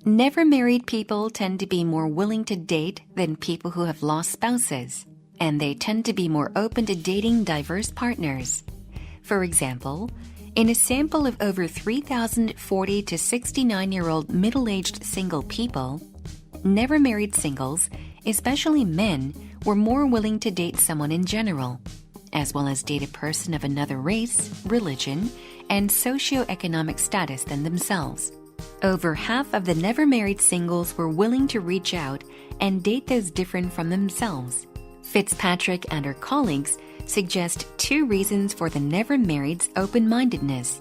Never married people tend to be more willing to date than people who have lost spouses, and they tend to be more open to dating diverse partners. For example, in a sample of over 3,040 to 69-year-old middle-aged single people, never married singles, especially men, were more willing to date someone in general, as well as date a person of another race, religion, and socioeconomic status than themselves. Over half of the never married singles were willing to reach out and date those different from themselves. Fitzpatrick and her colleagues suggest two reasons for the never married's open-mindedness.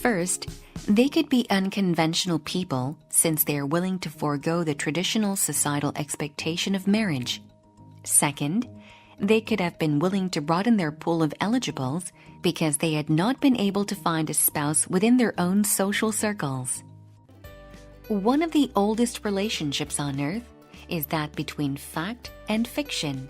First, they could be unconventional people since they are willing to forego the traditional societal expectation of marriage. Second, they could have been willing to broaden their pool of eligibles because they had not been able to find a spouse within their own social circles. One of the oldest relationships on Earth is that between fact and fiction.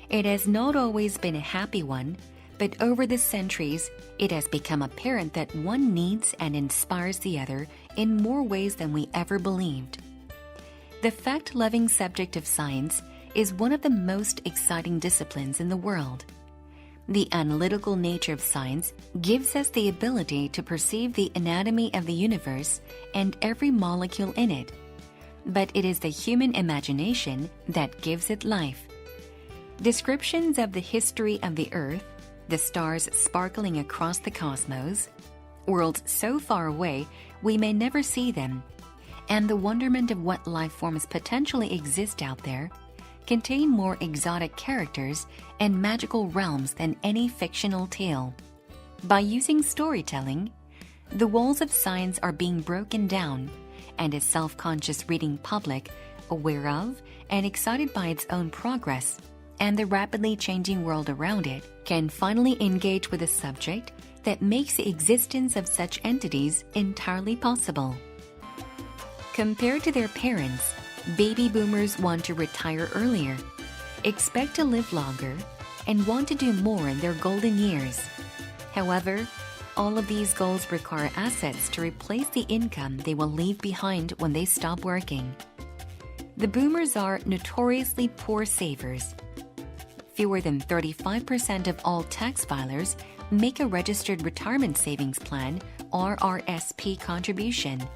It has not always been a happy one, but over the centuries, it has become apparent that one needs and inspires the other in more ways than we ever believed. The fact-loving subject of science is one of the most exciting disciplines in the world. The analytical nature of science gives us the ability to perceive the anatomy of the universe and every molecule in it. But it is the human imagination that gives it life. Descriptions of the history of the Earth, the stars sparkling across the cosmos, worlds so far away we may never see them, and the wonderment of what life forms potentially exist out there, contain more exotic characters and magical realms than any fictional tale. By using storytelling, the walls of science are being broken down, and a self-conscious reading public, aware of and excited by its own progress and the rapidly changing world around it, can finally engage with a subject that makes the existence of such entities entirely possible. Compared to their parents, baby boomers want to retire earlier, expect to live longer, and want to do more in their golden years. However, all of these goals require assets to replace the income they will leave behind when they stop working. The boomers are notoriously poor savers. Fewer than 35% of all tax filers make a registered retirement savings plan (RRSP) contribution.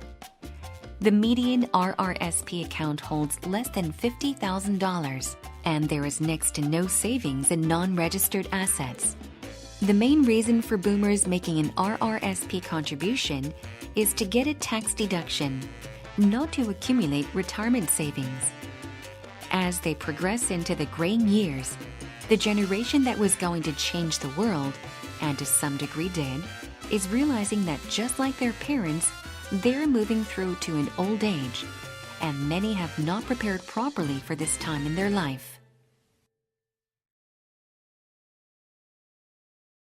The median RRSP account holds less than $50,000, and there is next to no savings in non-registered assets. The main reason for boomers making an RRSP contribution is to get a tax deduction, not to accumulate retirement savings. As they progress into the graying years, the generation that was going to change the world, and to some degree did, is realizing that just like their parents, they're moving through to an old age, and many have not prepared properly for this time in their life.